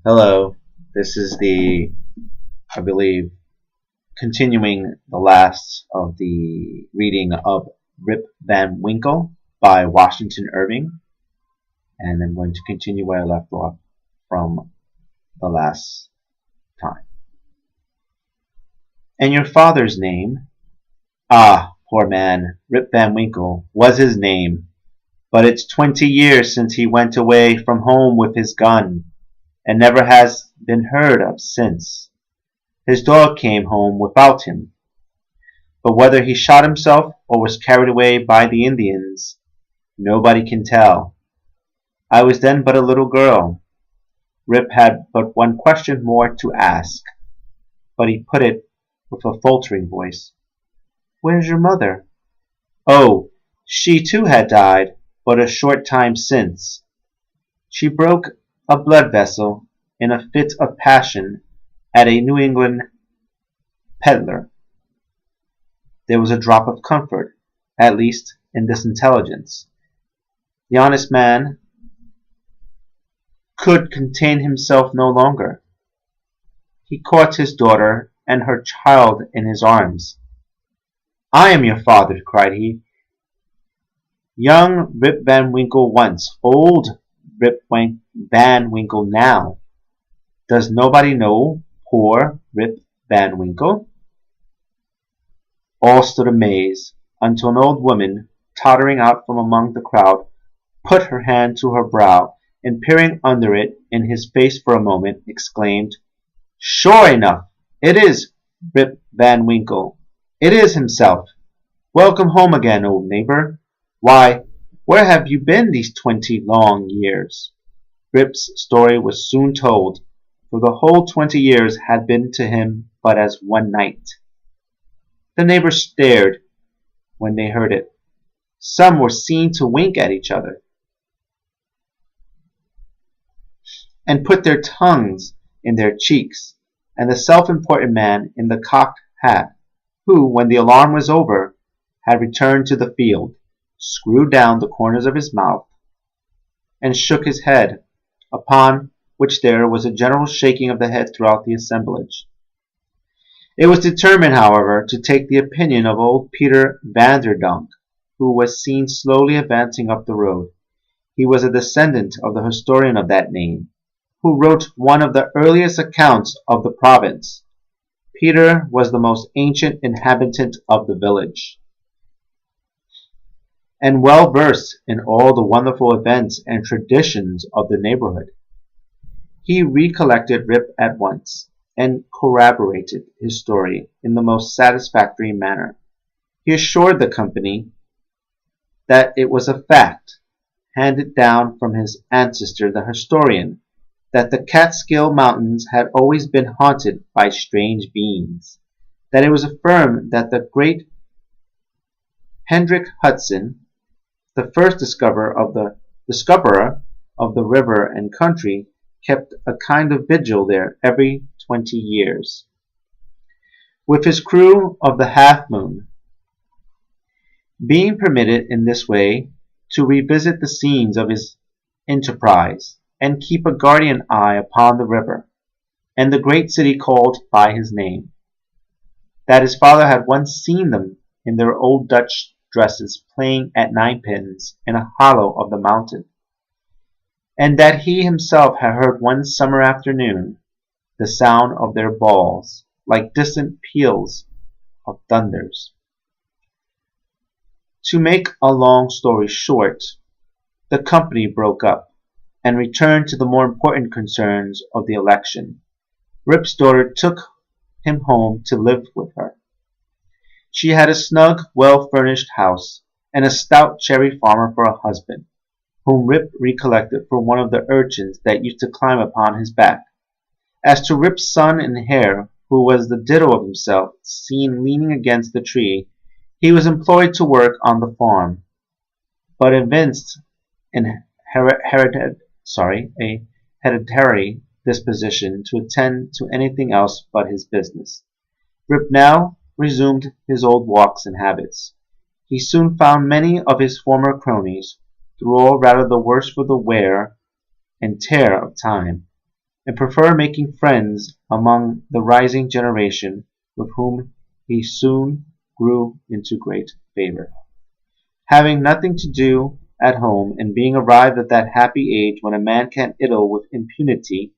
Hello, this is I believe, continuing the last of the reading of Rip Van Winkle by Washington Irving, and I'm going to continue where I left off from the last time. And your father's name? Ah, poor man, Rip Van Winkle was his name, but it's 20 years since he went away from home with his gun, and never has been heard of since. His dog came home without him, but whether he shot himself or was carried away by the Indians, nobody can tell. I was then but a little girl. Rip had but one question more to ask, but he put it with a faltering voice. Where's your mother? Oh, she too had died, but a short time since. She broke a blood vessel in a fit of passion at a New England peddler. There was a drop of comfort, at least, in this intelligence. The honest man could contain himself no longer. He caught his daughter and her child in his arms. I am your father, cried he. Young Rip Van Winkle once, old Rip Van Winkle now. Does nobody know poor Rip Van Winkle? All stood amazed, until an old woman, tottering out from among the crowd, put her hand to her brow, and peering under it in his face for a moment, exclaimed, Sure enough, it is Rip Van Winkle. It is himself. Welcome home again, old neighbor. Why, where have you been these 20 long years? Rip's story was soon told, for the whole 20 years had been to him but as one night. The neighbors stared when they heard it. Some were seen to wink at each other and put their tongues in their cheeks, and the self-important man in the cocked hat, who, when the alarm was over, had returned to the field, screwed down the corners of his mouth, and shook his head, upon which there was a general shaking of the head throughout the assemblage. It was determined, however, to take the opinion of old Peter Vanderdonk, who was seen slowly advancing up the road. He was a descendant of the historian of that name, who wrote one of the earliest accounts of the province. Peter was the most ancient inhabitant of the village, and well versed in all the wonderful events and traditions of the neighborhood. He recollected Rip at once, and corroborated his story in the most satisfactory manner. He assured the company that it was a fact, handed down from his ancestor the historian, that the Catskill Mountains had always been haunted by strange beings, that it was affirmed that the great Hendrik Hudson, the first discoverer of the river and country, kept a kind of vigil there every 20 years, with his crew of the Half Moon, being permitted in this way to revisit the scenes of his enterprise, and keep a guardian eye upon the river, and the great city called by his name, that his father had once seen them in their old Dutch dresses playing at ninepins in a hollow of the mountain, and that he himself had heard one summer afternoon the sound of their balls, like distant peals of thunders. To make a long story short, the company broke up, and returned to the more important concerns of the election. Rip's daughter took him home to live with her. She had a snug, well-furnished house, and a stout cherry farmer for a husband, whom Rip recollected for one of the urchins that used to climb upon his back. As to Rip's son and heir, who was the ditto of himself, seen leaning against the tree, he was employed to work on the farm, but evinced an hereditary disposition to attend to anything else but his business. Rip now resumed his old walks and habits. He soon found many of his former cronies, through all rather the worse for the wear and tear of time, and preferred making friends among the rising generation, with whom he soon grew into great favor. Having nothing to do at home, and being arrived at that happy age when a man can idle with impunity,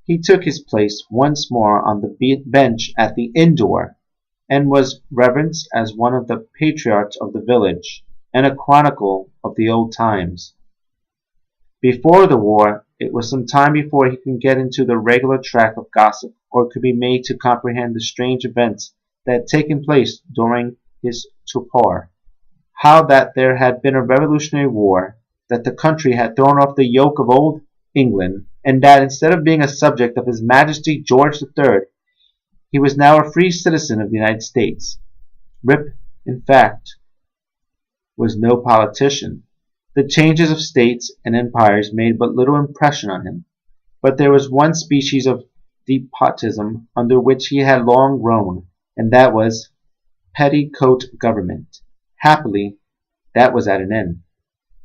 he took his place once more on the bench at the inn door, and was reverenced as one of the patriarchs of the village, and a chronicle of the old times. Before the war, it was some time before he could get into the regular track of gossip, or could be made to comprehend the strange events that had taken place during his torpor. How that there had been a revolutionary war, that the country had thrown off the yoke of old England, and that instead of being a subject of His Majesty George III, he was now a free citizen of the United States. Rip, in fact, was no politician. The changes of states and empires made but little impression on him, but there was one species of despotism under which he had long groaned, and that was petticoat government. Happily, that was at an end.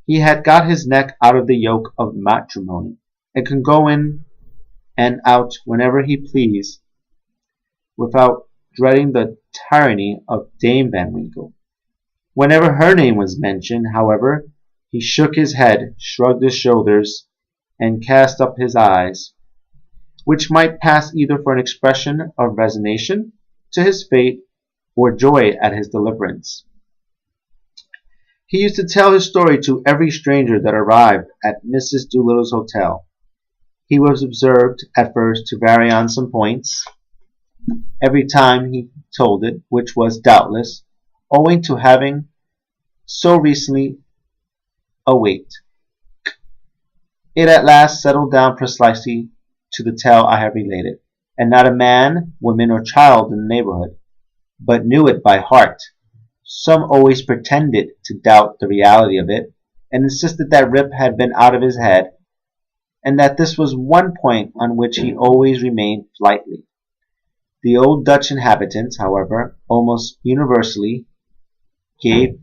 He had got his neck out of the yoke of matrimony, and could go in and out whenever he pleased, without dreading the tyranny of Dame Van Winkle. Whenever her name was mentioned, however, he shook his head, shrugged his shoulders, and cast up his eyes, which might pass either for an expression of resignation to his fate or joy at his deliverance. He used to tell his story to every stranger that arrived at Mrs. Doolittle's hotel. He was observed at first to vary on some points every time he told it, which was doubtless owing to having so recently awaked. It at last settled down precisely to the tale I have related, and not a man, woman, or child in the neighborhood but knew it by heart. Some always pretended to doubt the reality of it, and insisted that Rip had been out of his head, and that this was one point on which he always remained flighty. The old Dutch inhabitants, however, almost universally gave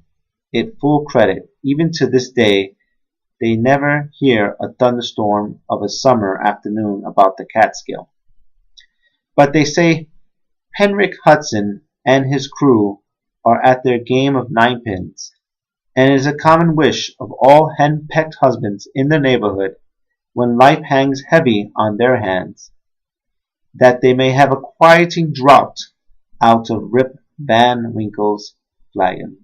it full credit. Even to this day they never hear a thunderstorm of a summer afternoon about the Catskill. But they say Henrik Hudson and his crew are at their game of ninepins, and it is a common wish of all hen-pecked husbands in the neighborhood, when life hangs heavy on their hands, that they may have a quieting draught out of Rip Van Winkle's flagon.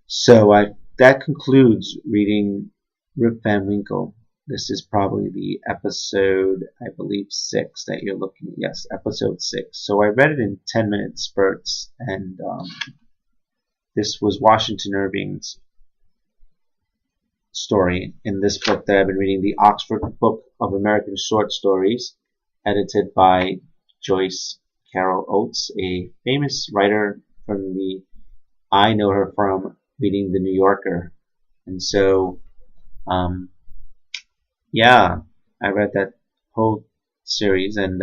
So that concludes reading Rip Van Winkle. This is probably the episode, I believe, 6 that you're looking at. Yes, episode 6. So I read it in 10-minute spurts, and this was Washington Irving's story in this book that I've been reading, the Oxford Book of American Short Stories, edited by Joyce Carol Oates, a famous writer from I know her from reading The New Yorker. And so, yeah, I read that whole series, and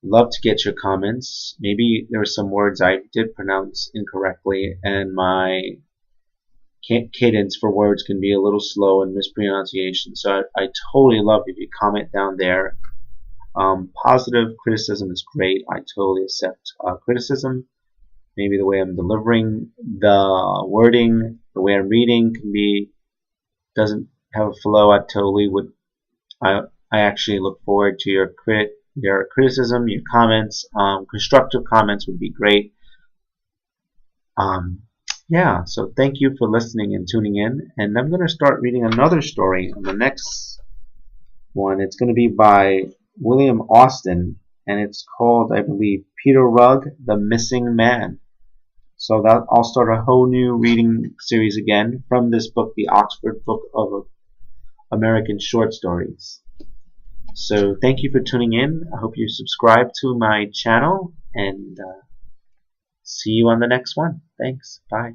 love to get your comments. Maybe there were some words I did pronounce incorrectly, and my cadence for words can be a little slow and mispronunciation. So I totally love if you comment down there. Positive criticism is great. I totally accept criticism. Maybe the way I'm delivering the wording, the way I'm reading doesn't have a flow. I totally would. I actually look forward to your criticism, your comments. Constructive comments would be great. Yeah, so thank you for listening and tuning in. And I'm going to start reading another story on the next one. It's going to be by William Austin, and it's called, I believe, Peter Rugg, The Missing Man. So I'll start a whole new reading series again from this book, the Oxford Book of American Short Stories. So thank you for tuning in. I hope you subscribe to my channel, and see you on the next one. Thanks. Bye.